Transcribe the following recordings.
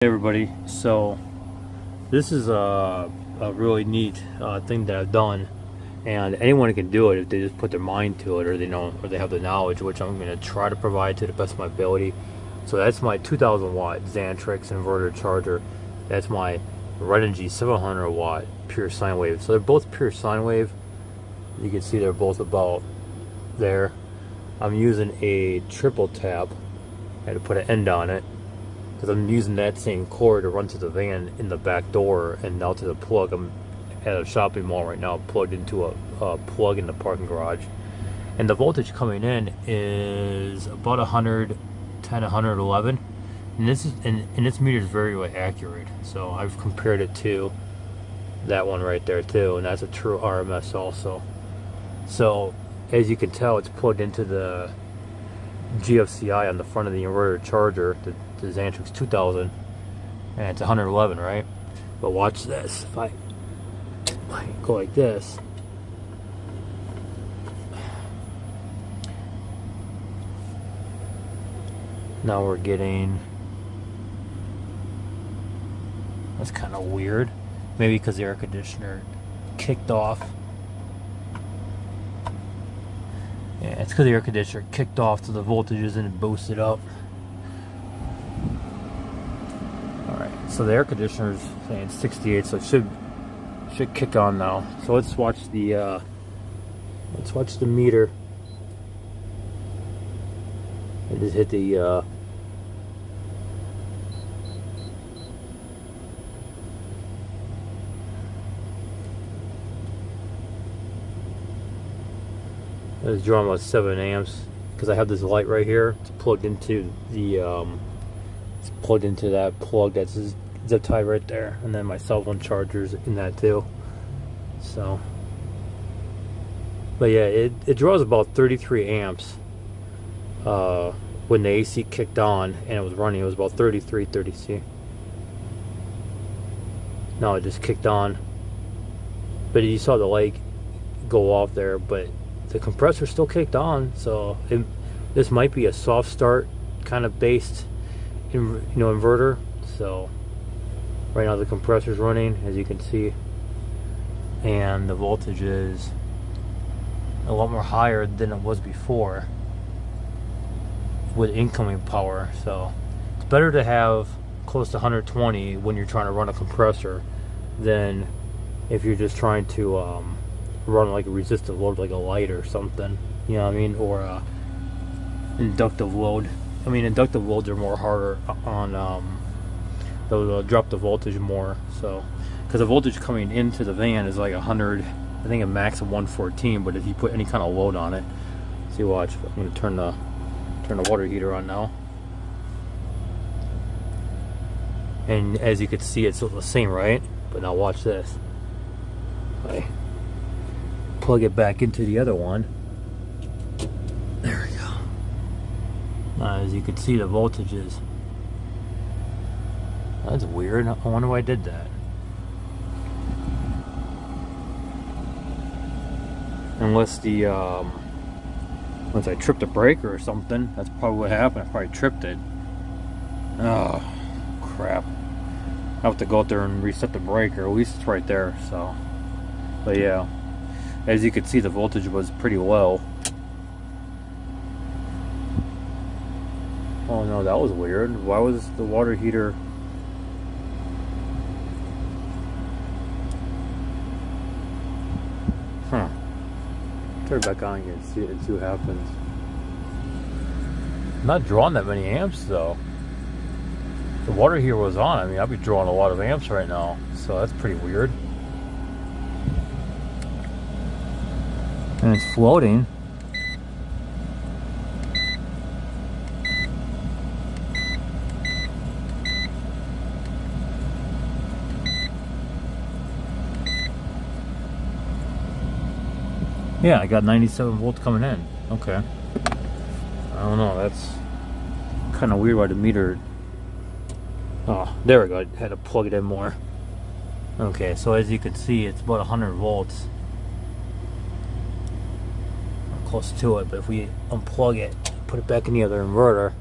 Hey everybody, so this is a really neat thing that I've done, and anyone can do it if they just put their mind to it, or they know, or they have the knowledge, which I'm going to try to provide to the best of my ability. So that's my 2000 watt Xantrex inverter charger. That's my Renogy 700 watt pure sine wave. So they're both pure sine wave. You can see they're both about there. I'm using a triple tap. I had to put an end on it, because I'm using that same cord to run to the van in the back door and now to the plug. I'm at a shopping mall right now, plugged into a plug in the parking garage. And the voltage coming in is about 110, 111. And this is and this meter is very accurate. So I've compared it to that one right there too, and that's a true RMS also. So as you can tell, it's plugged into the GFCI on the front of the inverter charger, the Xantrex 2000, and it's 111, right? But watch this. If I go like this, now we're getting, that's kind of weird. Maybe because the air conditioner kicked off. Yeah, it's because the air conditioner kicked off, so the voltage isn't boosted up. Alright, so the air conditioner's saying 68, so it should kick on now. So let's watch the meter. I just hit the it's drawing about 7 amps because I have this light right here. It's plugged into the that plug that's zip tied right there, and then my cell phone charger's in that too. So, but yeah, it draws about 33 amps. When the AC kicked on and it was running, it was about 33, 30. Now it just kicked on, but you saw the light go off there, but the compressor still kicked on. So this might be a soft start kind of based inverter. So right now the compressor's running, as you can see, and the voltage is a lot more higher than it was before with incoming power. So it's better to have close to 120 when you're trying to run a compressor than if you're just trying to run like a resistive load, like a light or something, you know what I mean, or a inductive load. I mean, inductive loads are more harder on they'll drop the voltage more. So because the voltage coming into the van is like 100, I think a max of 114, but if you put any kind of load on it, see, watch, I'm going to turn the water heater on now, and as you can see, it's the same, right? But now watch this. Okay. Plug it back into the other one. There we go. As you can see, the voltage is, that's weird. I wonder why I did that. Unless once I tripped a breaker or something, that's probably what happened. I probably tripped it. Oh crap. I have to go out there and reset the breaker. At least it's right there. So, but yeah, as you can see, the voltage was pretty low. Oh no, that was weird. Why was the water heater? Huh. Turn it back on again and see what happens. I'm not drawing that many amps though. The water heater was on. I mean, I'd be drawing a lot of amps right now. So that's pretty weird. And it's floating. Yeah, I got 97 volts coming in. Okay. I don't know, that's kind of weird why the meter... Oh, there we go. I had to plug it in more. Okay, so as you can see, it's about 100 volts. Close to it, but if we unplug it, put it back in the other inverter,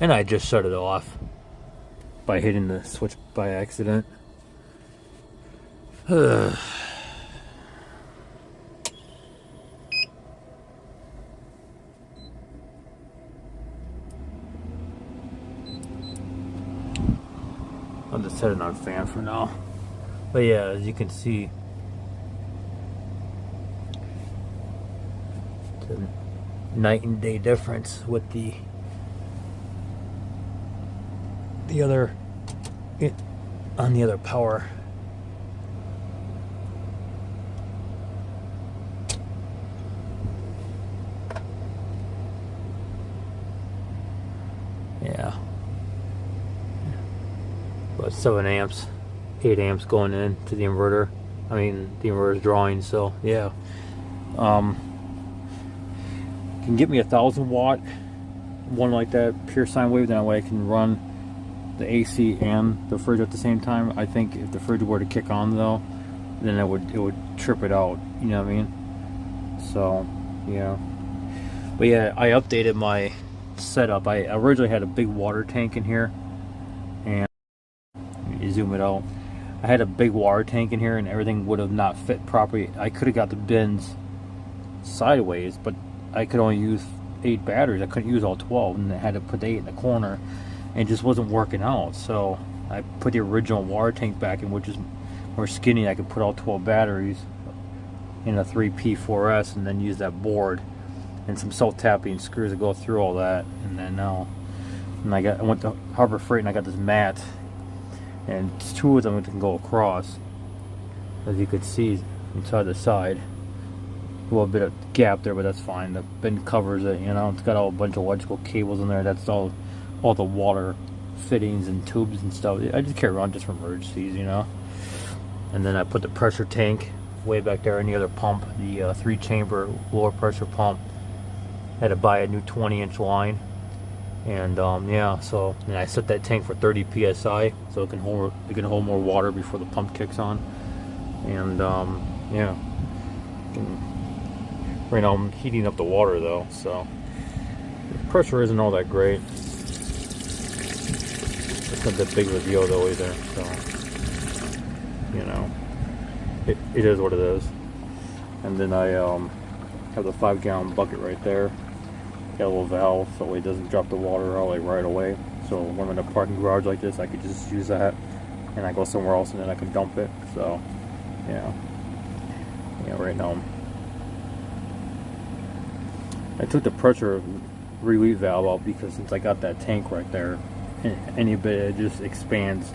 And I just shut it off by hitting the switch by accident. I'll just set it on fan for now. But yeah, as you can see, it's a night and day difference with the other on the other power. Yeah. About 7 amps, 8 amps going in to the inverter. I mean, the inverter's drawing, so yeah. Can get me a 1,000 watt one like that, pure sine wave. That way I can run the AC and the fridge at the same time. I think if the fridge were to kick on though, then it would trip it out. You know what I mean? So yeah. But yeah, I updated my setup. I originally had a big water tank in here, and you zoom it out. I had a big water tank in here, and everything would have not fit properly. I could have got the bins sideways, but I could only use 8 batteries. I couldn't use all 12, and I had to put the 8 in the corner, and it just wasn't working out. So I put the original water tank back in, which is more skinny. I could put all 12 batteries in a 3P4S, and then use that board and some self-tapping screws to go through all that. And then I went to Harbor Freight, and I got this mat, and 2 of them can go across, as you could see inside the side. A little bit of gap there, but that's fine. The bin covers it, you know. It's got a bunch of electrical cables in there. That's all the water fittings and tubes and stuff. I just carry around just for emergencies, you know. And then I put the pressure tank way back there in the other pump, the 3-chamber lower pressure pump. Had to buy a new 20-inch line, and yeah. So and I set that tank for 30 psi, so it can hold more water before the pump kicks on. And yeah. Right now I'm heating up the water though, so the pressure isn't all that great. It's not that big of a deal though either, so you know, it is what it is. And then I have the 5-gallon bucket right there. Got a little valve so it doesn't drop the water out like right away. So when I'm in a parking garage like this, I could just use that, and I go somewhere else and then I can dump it. So yeah, right now I took the pressure relief valve out because since I got that tank right there, any bit it just expands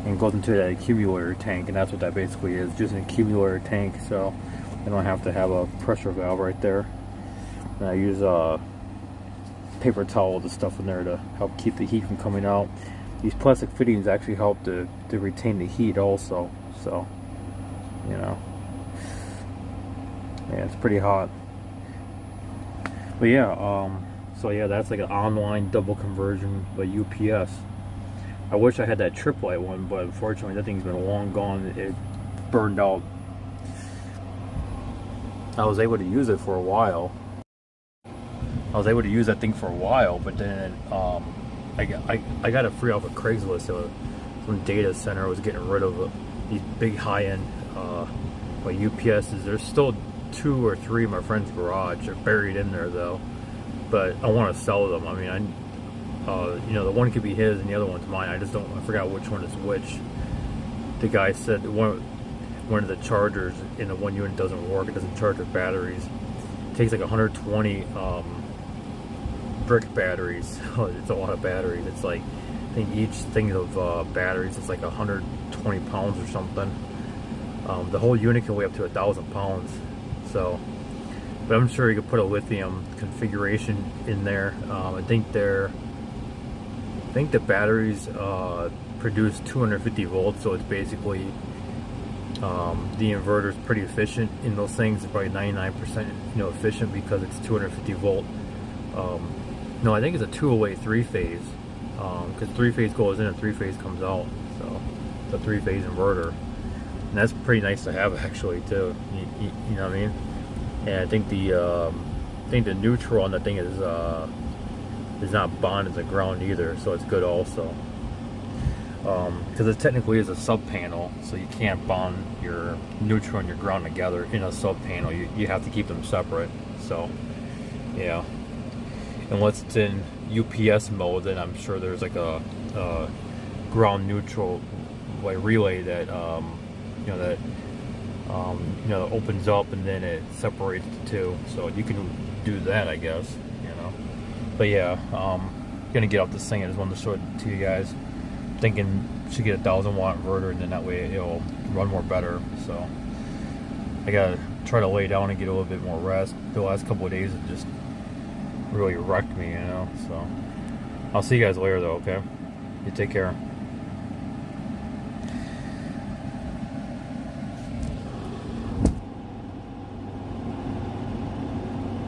and goes into that accumulator tank, and that's what that basically is, just an accumulator tank. So I don't have to have a pressure valve right there. And I use paper towel, the stuff in there to help keep the heat from coming out. These plastic fittings actually help to retain the heat also. So you know, yeah, it's pretty hot. But yeah, so yeah, that's like an online double conversion by UPS. I wish I had that trip light one, but unfortunately that thing's been long gone. It burned out. I was able to use it for a while. I was able to use that thing for a while, but then I got it free off of Craigslist. So some data center was getting rid of these big high-end UPSs. There's still 2 or 3 in my friend's garage. They're buried in there though, but I want to sell them. I mean, you know, the one could be his and the other one's mine. I forgot which one is which. The guy said one of the chargers in the one unit doesn't work. It doesn't charge with batteries. It takes like 120 brick batteries. It's a lot of batteries. It's like, I think each thing of batteries is like 120 pounds or something. The whole unit can weigh up to 1,000 pounds. So, but I'm sure you could put a lithium configuration in there. I think the batteries produce 250 volts, so it's basically the inverter is pretty efficient in those things. It's probably 99% efficient because it's 250 volt. No, I think it's a 208 3-phase, because 3-phase goes in and 3-phase comes out. So it's a 3-phase inverter, and that's pretty nice to have actually too. You know what I mean? And I think the neutral on that thing is is not bonded to the ground either, so it's good also. Because it technically is a sub panel, so you can't bond your neutral and your ground together in a sub panel. You have to keep them separate. So yeah, unless it's in UPS mode, then I'm sure there's like a ground neutral like relay that opens up and then it separates the two. So you can do that, I guess. But yeah, gonna get off this thing. I just wanted to show it to you guys. Thinking should get a 1,000-watt inverter, and then that way it'll run more better. So I gotta try to lay down and get a little bit more rest. The last couple of days it just really wrecked me, So I'll see you guys later though, okay? You take care.